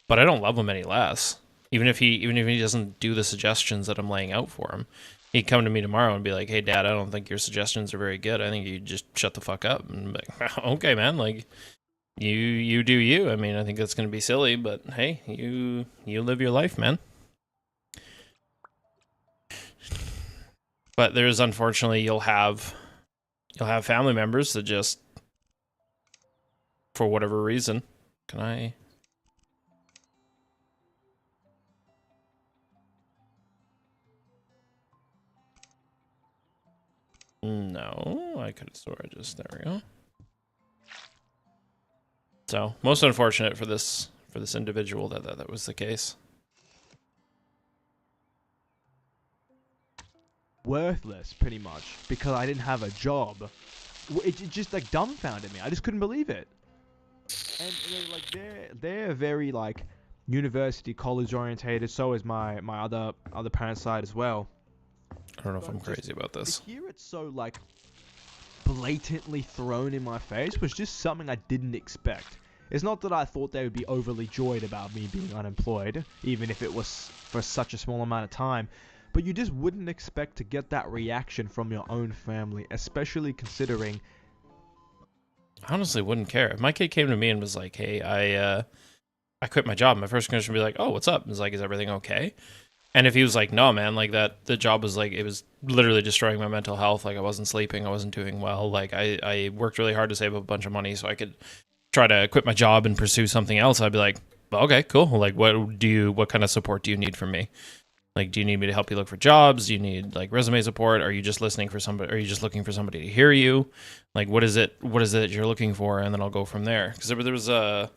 But I don't love him any less. Even if he doesn't do the suggestions that I'm laying out for him, he'd come to me tomorrow and be like, hey dad, I don't think your suggestions are very good. I think you just shut the fuck up. And I'm like, okay man, like you do you. I mean, I think that's gonna be silly, but hey, you live your life, man. But there's unfortunately you'll have family members that just, for whatever reason, can I? No, I could have swore I just, there we go. So, most unfortunate for this individual that was the case. worthless pretty much because I didn't have a job. It just like dumbfounded me. I just couldn't believe it. And they're very like university college orientated. So is my other parent side as well. don't know if But I'm just crazy about this. To hear it so like blatantly thrown in my face was just something I didn't expect. It's not that I thought they would be overly joyed about me being unemployed, even if it was for such a small amount of time, but you just wouldn't expect to get that reaction from your own family, especially considering... I honestly wouldn't care. If my kid came to me and was like, hey, I quit my job, my first question would be like, oh, what's up? It's like, is everything okay? And if he was like, no, man, like the job was like, it was literally destroying my mental health. Like I wasn't sleeping, I wasn't doing well. Like I worked really hard to save up a bunch of money so I could try to quit my job and pursue something else. I'd be like, okay, cool. Like what kind of support do you need from me? Like, do you need me to help you look for jobs? Do you need like resume support? Are you just listening for somebody? Are you just looking for somebody to hear you? Like, what is it that you're looking for? And then I'll go from there. Because there was a,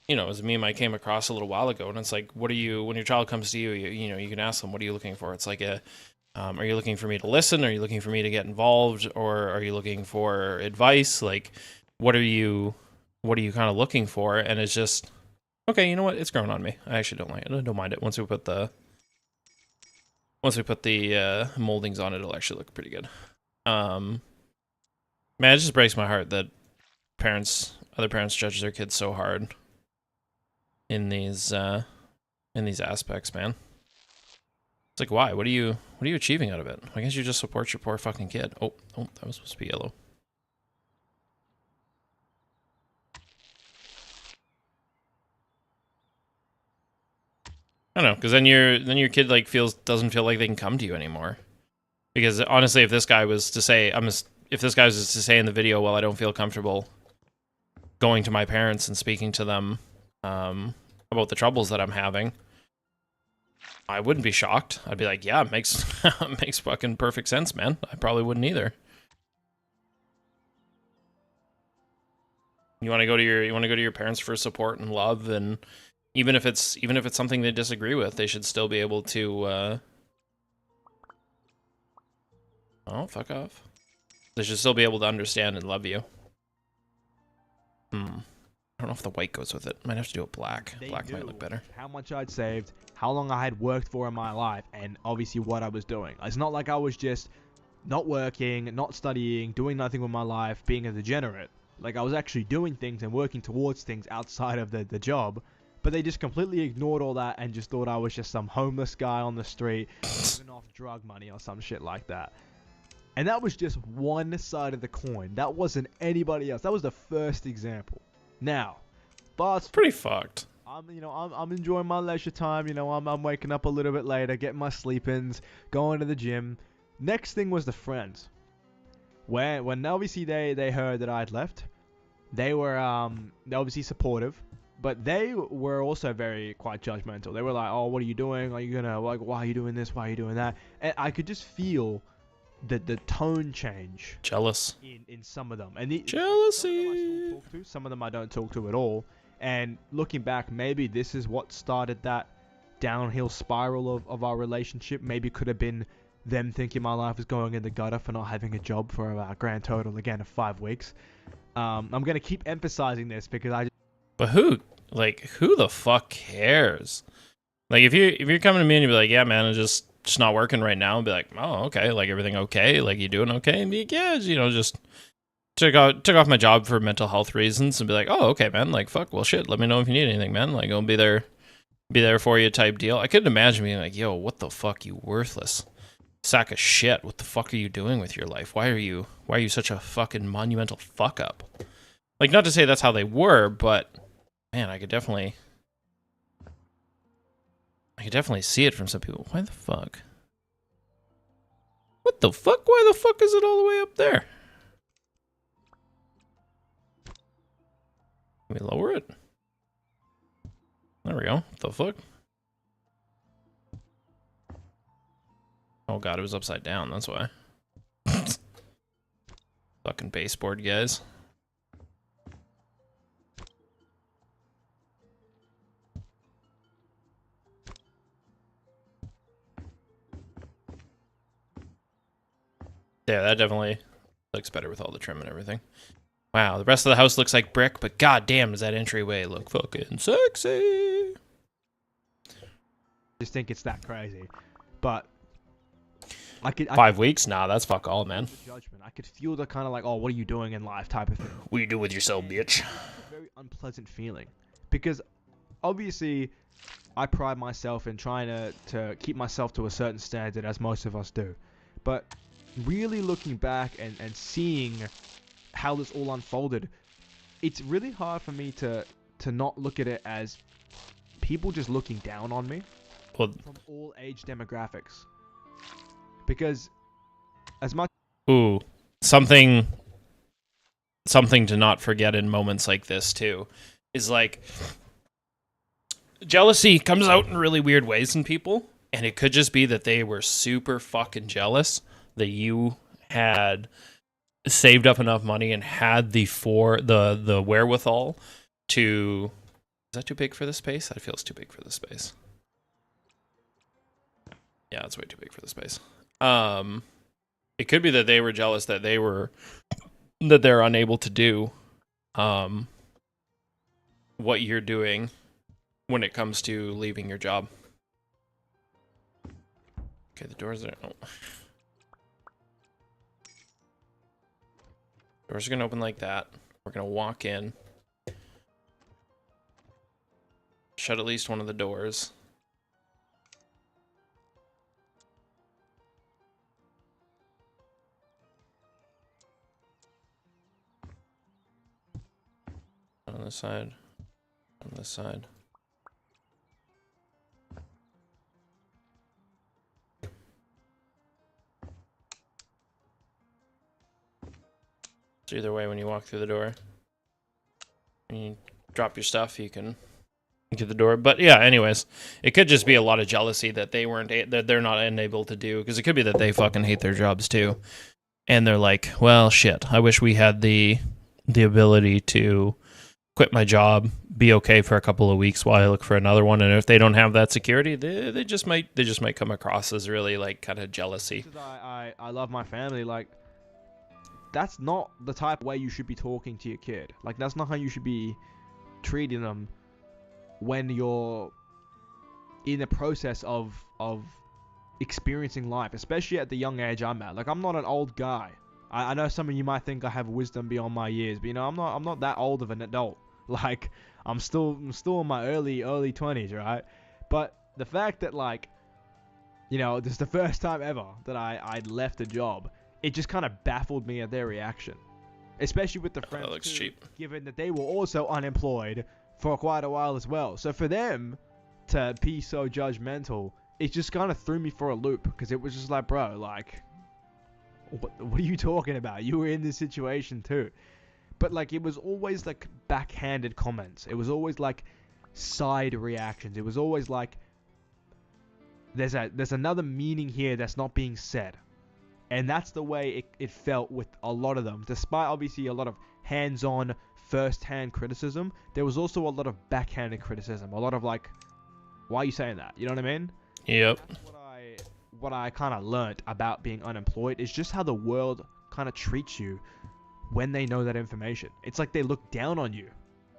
you know, it was a meme I came across a little while ago, and it's like, what are you, when your child comes to you, you know, you can ask them, what are you looking for? It's like are you looking for me to listen? Are you looking for me to get involved? Or are you looking for advice? Like, what are you kind of looking for? And it's just, okay, you know what? It's growing on me. I actually don't like it. I don't mind it. Once we put the moldings on it, it'll actually look pretty good. Man, it just breaks my heart that other parents judge their kids so hard in these aspects, man. It's like, why? What are you achieving out of it? Why can't you just support your poor fucking kid? Oh, that was supposed to be yellow. I don't know, because then your kid like doesn't feel like they can come to you anymore. Because honestly, if this guy was to say in the video, well, I don't feel comfortable going to my parents and speaking to them about the troubles that I'm having, I wouldn't be shocked. I'd be like, yeah, it makes makes fucking perfect sense, man. I probably wouldn't either. You want to go to your parents for support and love, and even if it's something they disagree with, they should still be able to oh, fuck off. They should still be able to understand and love you. I don't know if the white goes with it. Might have to do a black. Black might look better. How much I'd saved, how long I had worked for in my life, and obviously what I was doing. It's not like I was just not working, not studying, doing nothing with my life, being a degenerate. Like, I was actually doing things and working towards things outside of the job, but they just completely ignored all that and just thought I was just some homeless guy on the street living off drug money or some shit like that. And that was just one side of the coin. That wasn't anybody else. That was the first example. Now, but Pretty fucked. I'm enjoying my leisure time. I'm waking up a little bit later, getting my sleep-ins, going to the gym. Next thing was the friends. When obviously they heard that I had left, they were obviously supportive, but they were also quite judgmental. They were like, "Oh, what are you doing? Are you gonna like? Why are you doing this? Why are you doing that?" And I could just feel the tone change. Jealous. In some of them, and Jealousy. some of them I don't talk to at all. And looking back, maybe this is what started that downhill spiral of our relationship. Maybe could have been them thinking my life was going in the gutter for not having a job for a grand total again of 5 weeks. I'm gonna keep emphasizing this because But who the fuck cares? Like if you're coming to me and you be like, yeah, man, it's just not working right now, and be like, oh, okay, like everything okay? Like you doing okay? And be like, yeah, just took off my job for mental health reasons, and be like, oh, okay, man, like fuck, well shit, let me know if you need anything, man. Like I'll be there for you type deal. I couldn't imagine being like, yo, what the fuck, you worthless sack of shit. What the fuck are you doing with your life? Why are you such a fucking monumental fuck up? Like, not to say that's how they were, but man, I could definitely see it from some people. Why the fuck? What the fuck? Why the fuck is it all the way up there? Can we lower it? There we go. What the fuck? Oh god, it was upside down, that's why. Fucking baseboard guys. Yeah, that definitely looks better with all the trim and everything. Wow, the rest of the house looks like brick, but goddamn, does that entryway look fucking sexy? just think it's that crazy. But 5 weeks? Nah, that's fuck all, man. the judgment. I could feel the kind of like, oh, what are you doing in life type of thing. What you do with yourself, bitch? It's a very unpleasant feeling because obviously I pride myself in trying to keep myself to a certain standard, as most of us do. But really looking back and seeing how this all unfolded, it's really hard for me to not look at it as people just looking down on me Well, from all age demographics. Because as much ooh, something to not forget in moments like this too is like jealousy comes out in really weird ways in people, and it could just be that they were super fucking jealous that you had saved up enough money and had the wherewithal to. Is that too big for the space? That feels too big for the space. Yeah, it's way too big for the space. It could be that they were jealous that they're unable to do what you're doing when it comes to leaving your job. Okay, the doors are... Oh. Doors are going to open like that. We're going to walk in. Shut at least one of the doors. On this side. On this side. So either way, when you walk through the door, when you drop your stuff, you can get the door. But yeah, anyways, it could just be a lot of jealousy that they're not unable to do, because it could be that they fucking hate their jobs too, and they're like, well, shit, I wish we had the ability to quit my job, be okay for a couple of weeks while I look for another one. And if they don't have that security, they just might come across as really like kind of jealousy. I love my family, like that's not the type of way you should be talking to your kid. Like that's not how you should be treating them when you're in the process of experiencing life, especially at the young age I'm at. Like I'm not an old guy. I know some of you might think I have wisdom beyond my years, but you know, I'm not that old of an adult. Like I'm still in my early 20s, right? But the fact that, like, you know, this is the first time ever that I'd left a job, it just kind of baffled me at their reaction, especially with the friends That looks too, cheap. given that they were also unemployed for quite a while as well. So for them to be so judgmental, it just kind of threw me for a loop, because it was just like, bro, like, what are you talking about? You were in this situation too. But like, it was always like backhanded comments. It was always like side reactions. It was always like there's another meaning here that's not being said. And that's the way it felt with a lot of them. Despite obviously a lot of hands-on, first-hand criticism, there was also a lot of backhanded criticism. A lot of like, why are you saying that? You know what I mean? Yep. That's what I kind of learnt about being unemployed, is just how the world kind of treats you when they know that information. It's like they look down on you.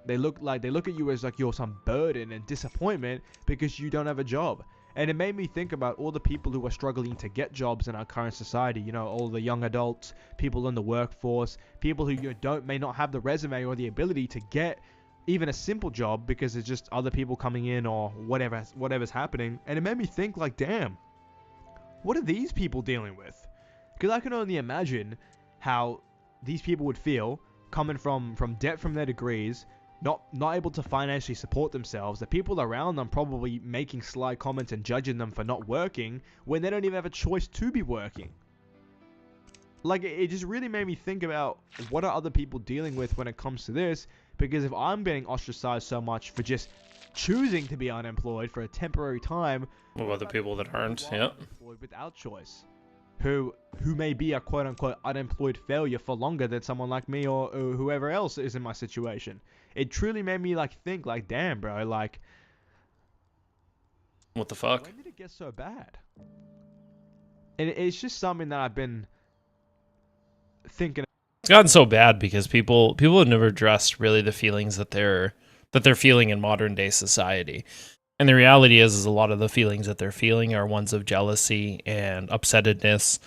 They look at you as like you're some burden and disappointment because you don't have a job. And it made me think about all the people who are struggling to get jobs in our current society. You know, all the young adults, people in the workforce, people who may not have the resume or the ability to get even a simple job because there's just other people coming in or whatever's happening. And it made me think, like, damn, what are these people dealing with? Because I can only imagine how these people would feel coming from debt from their degrees, not able to financially support themselves, the people around them probably making sly comments and judging them for not working when they don't even have a choice to be working. Like, it just really made me think about what are other people dealing with when it comes to this, because if I'm getting ostracized so much for just choosing to be unemployed for a temporary time, What about the people that aren't? Yeah. unemployed without choice, who may be a quote-unquote unemployed failure for longer than someone like me or whoever else is in my situation. It truly made me like think, like, damn, bro, like, What the fuck? when did it get so bad? And it's just something that I've been thinking. It's gotten so bad because people have never addressed really the feelings that they're feeling in modern day society. And the reality is a lot of the feelings that they're feeling are ones of jealousy and upsettedness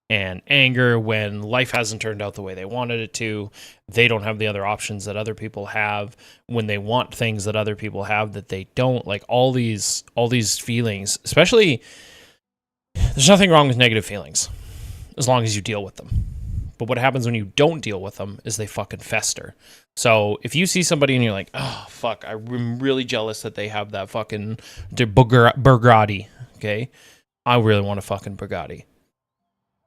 and anger when life hasn't turned out the way they wanted it to. They don't have the other options that other people have, when they want things that other people have that they don't. Like all these feelings, especially, there's nothing wrong with negative feelings as long as you deal with them. But what happens when you don't deal with them is they fucking fester. So if you see somebody and you're like, oh, fuck, I'm really jealous that they have that fucking Bugatti, okay? I really want a fucking Bugatti.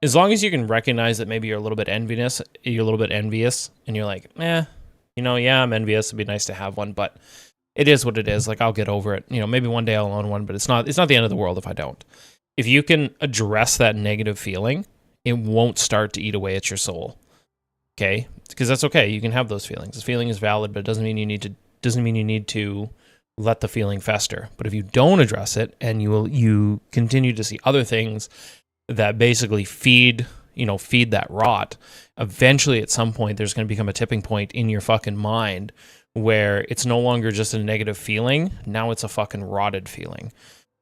As long as you can recognize that maybe you're a little bit envious, and you're like, yeah, I'm envious. It'd be nice to have one, but it is what it is. Like, I'll get over it. Maybe one day I'll own one, but it's not the end of the world if I don't. If you can address that negative feeling, it won't start to eat away at your soul. Okay? Because that's okay. You can have those feelings. The feeling is valid, but it doesn't mean you need to let the feeling fester. But if you don't address it and you continue to see other things that basically feed that rot, eventually at some point there's going to become a tipping point in your fucking mind where it's no longer just a negative feeling. Now it's a fucking rotted feeling.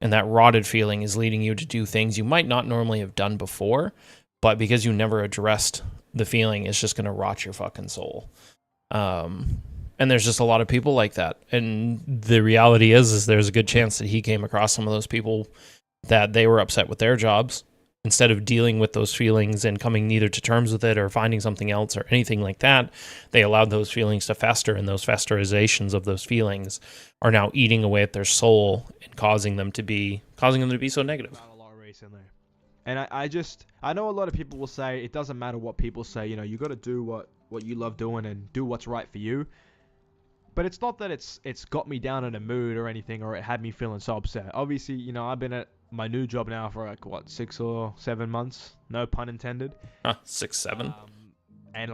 And that rotted feeling is leading you to do things you might not normally have done before, but because you never addressed the feeling, it's just going to rot your fucking soul. And there's just a lot of people like that. And the reality is there's a good chance that he came across some of those people that they were upset with their jobs. Instead of dealing with those feelings and coming either to terms with it or finding something else or anything like that, they allowed those feelings to fester, and those festerizations of those feelings are now eating away at their soul and causing them to be so negative. A lot recently. And I know a lot of people will say it doesn't matter what people say, you got to do what you love doing and do what's right for you. But it's not that it's got me down in a mood or anything, or it had me feeling so upset. Obviously, I've been at my new job now for 6 or 7 months, no pun intended. 6, 7. And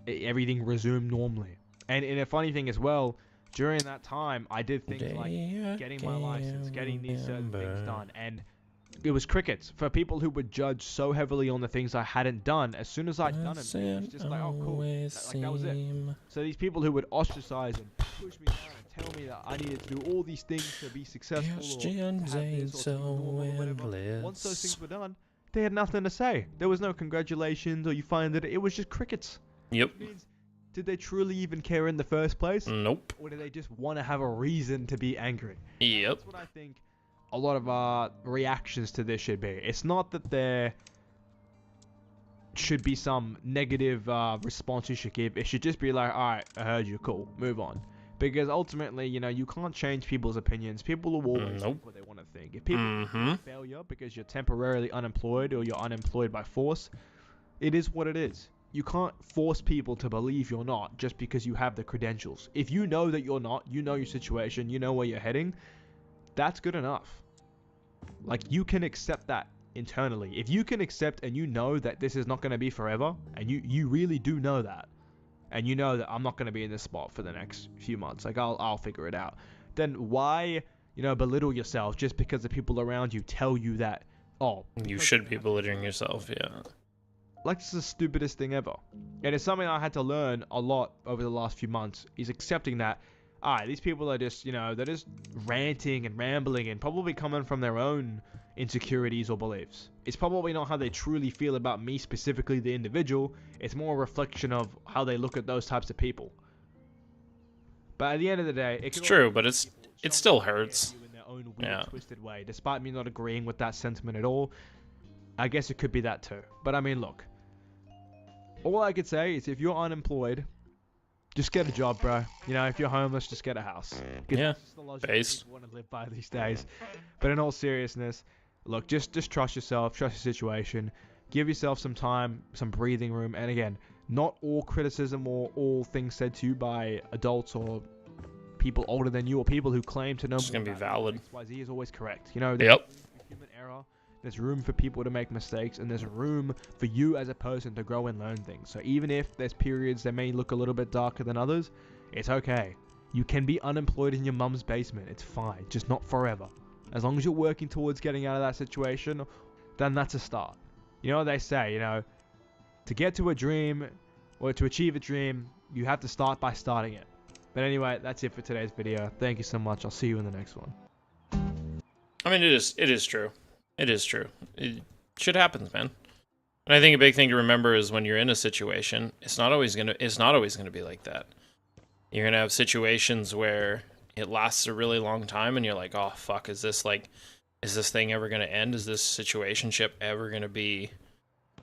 everything resumed normally. And a funny thing as well, during that time, I did things like getting my license, getting these certain things done, and it was crickets for people who would judge so heavily on the things I hadn't done. As soon as I'd done it, it was just like, oh, cool. That was it. So these people who would ostracize and push me down and tell me that I needed to do all these things to be successful, or to have this, or to be normal, or whatever. Once those things were done, they had nothing to say. There was no congratulations, or you find that it was just crickets. Yep. Which means, did they truly even care in the first place? Nope. Or did they just want to have a reason to be angry? Yep. That's what I think a lot of our reactions to this should be. It's not that there should be some negative response you should give. It should just be like, alright, I heard you, cool, move on. Because ultimately, you can't change people's opinions. People will always think what they want to think. If people think failure because you're temporarily unemployed, or you're unemployed by force, it is what it is. You can't force people to believe you're not just because you have the credentials. If you know that you're not, you know your situation, you know where you're heading, that's good enough. You can accept that internally. If you can accept and you know that this is not going to be forever, and you really do know that, and you know that I'm not going to be in this spot for the next few months, I'll figure it out, then why, belittle yourself just because the people around you tell you that, you should be belittling yourself, yeah. It's the stupidest thing ever. And it's something I had to learn a lot over the last few months, is accepting that, these people are just, they're just ranting and rambling and probably coming from their own insecurities or beliefs. It's probably not how they truly feel about me, specifically the individual. It's more a reflection of how they look at those types of people. But at the end of the day, it's true, but it still hurts. In their own weird, twisted way, despite me not agreeing with that sentiment at all. I guess it could be that too. But I mean, look, all I could say is if you're unemployed, just get a job, bro. If you're homeless, just get a house. Yeah, that's the logic people want to live by these days. But in all seriousness, look, just trust yourself, trust your situation. Give yourself some time, some breathing room. And again, not all criticism or all things said to you by adults or people older than you or people who claim to know it's going to be valid. XYZ is always correct. Yep. Human error. There's room for people to make mistakes, and there's room for you as a person to grow and learn things. So even if there's periods that may look a little bit darker than others, it's okay. You can be unemployed in your mum's basement. It's fine. Just not forever. As long as you're working towards getting out of that situation, then that's a start. You know what they say, to get to a dream or to achieve a dream, you have to start by starting it. But anyway, that's it for today's video. Thank you so much. I'll see you in the next one. I mean, it is true. It is true. Shit happens, man. And I think a big thing to remember is when you're in a situation, it's not always gonna be like that. You're gonna have situations where it lasts a really long time, and you're like, oh fuck, is this thing ever gonna end? Is this situationship ever gonna be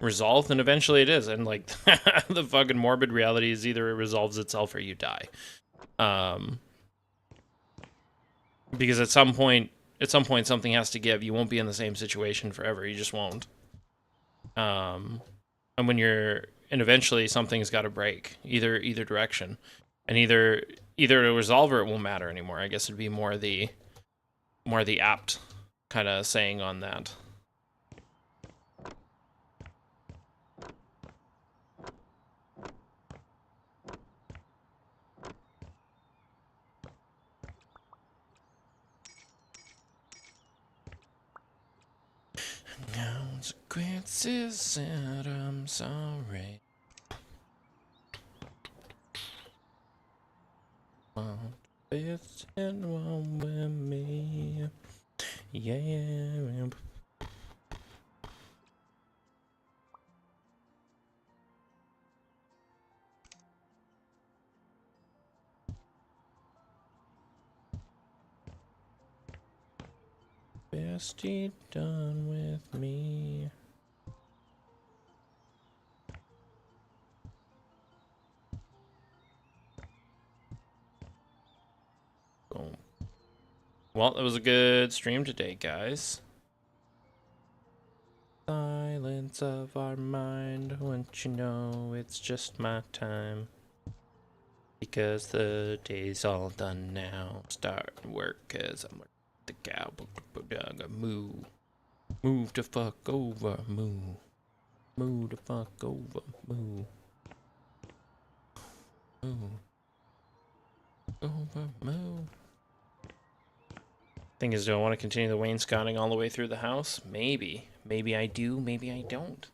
resolved? And eventually it is. And like the fucking morbid reality is either it resolves itself or you die. Because at some point something has to give. You won't be in the same situation forever. You just won't. And eventually something's got to break, either direction, and either to resolve or it won't matter anymore. I guess it'd be more the apt kind of saying on that. Consequences, and I'm sorry. It's in one with me. Yeah. Bestie done with me. Boom. Well, it was a good stream today, guys. Silence of our mind, once you know it's just my time. Because the day's all done now. Start work, cause I'm the cow. Move. Move the fuck over, move. Move the fuck over, move. Move. Over, move. Thing is, do I want to continue the wainscoting all the way through the house? Maybe. Maybe I do, maybe I don't.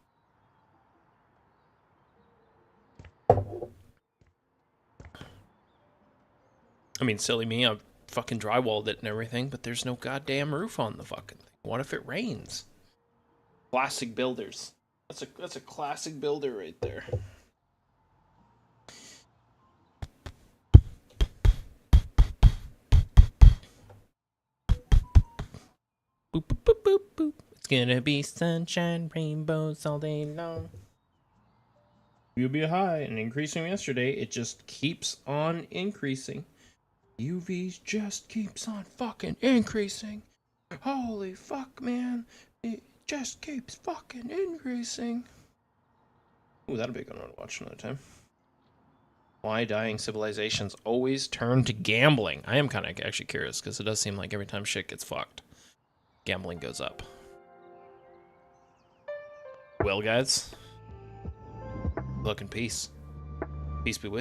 I mean, silly me, I've fucking drywalled it and everything, but there's no goddamn roof on the fucking thing. What if it rains? Classic builders. That's a classic builder right there. Boop, boop, boop, boop, boop. It's gonna be sunshine, rainbows all day long. You'll be high and increasing yesterday. It just keeps on increasing. UVs just keeps on fucking increasing. Holy fuck, man. It just keeps fucking increasing. Ooh, that'll be a good one to watch another time. Why dying civilizations always turn to gambling. I am kind of actually curious, because it does seem like every time shit gets fucked, gambling goes up. Well, guys, look in peace. Peace be with you.